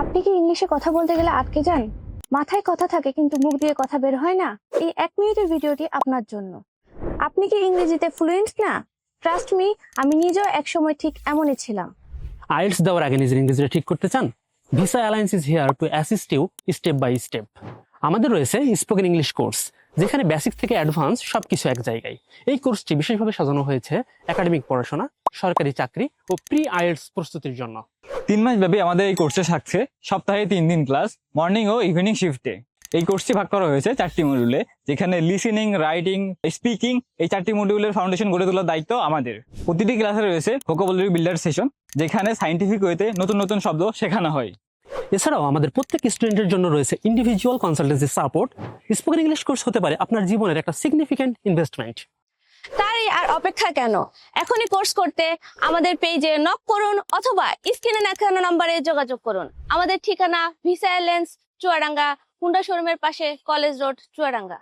আপনি কি ইংলিশে কথা বলতে গেলে আটকে যান? মাথায় কথা থাকে কিন্তু মুখ দিয়ে কথা বের হয় না? এই 1 মিনিটের ভিডিওটি আপনার জন্য। আপনি কি ইংরেজিতে ফ্লুয়েন্ট না? ট্রাস্ট মি, আমি নিজেও একসময় ঠিক এমনই ছিলাম। আইএলটিএস দেওয়ার আগে নিজের ইংরেজিটা ঠিক করতে চান? Visa Alliance is here to assist you step by step. আমাদের রয়েছে স্পোকেন ইংলিশ কোর্স, যেখানে বেসিক থেকে অ্যাডভান্স সবকিছু এক জায়গায়। এই কোর্সটি বিশেষভাবে সাজানো হয়েছে একাডেমিক পড়াশোনা, সরকারি চাকরি ও প্রি আইএলটিএস প্রস্তুতির জন্য। 3 মাস ব্যাপী আমাদের এই কোর্সে থাকছে সপ্তাহে 3 দিন ক্লাস, মর্নিং ও ইভিনিং শিফটে। এই কোর্সটি ভাগ করা হয়েছে 4টি মডিউলে, যেখানে লিসেনিং, রাইটিং, স্পিকিং এই 4টি মডিউলের ফাউন্ডেশন গড়ে তোলার দায়িত্ব আমাদের। প্রতিটি ক্লাসে রয়েছে ভোকাবুলারি বিল্ডার সেশন, যেখানে সাইন্টিফিক ওয়েতে নতুন নতুন শব্দ শেখানো হয়। এছাড়াও আমাদের প্রত্যেক স্টুডেন্টের জন্য রয়েছে individual consultancy support. Spoken English course হতে পারে আপনার জীবনের একটা সিগনিফিক্যান্ট ইনভেস্টমেন্ট। তাই আর অপেক্ষা কেন? এখনই কোর্স করতে আমাদের পেজে নক করুন অথবা স্ক্রিনে দেখানো নম্বরে যোগাযোগ করুন। আমাদের ঠিকানা ভিসা অ্যালায়েন্স, চুয়াডাঙ্গা, হুন্ডা শোরুমের পাশে, কলেজ রোড, চুয়াডাঙ্গা।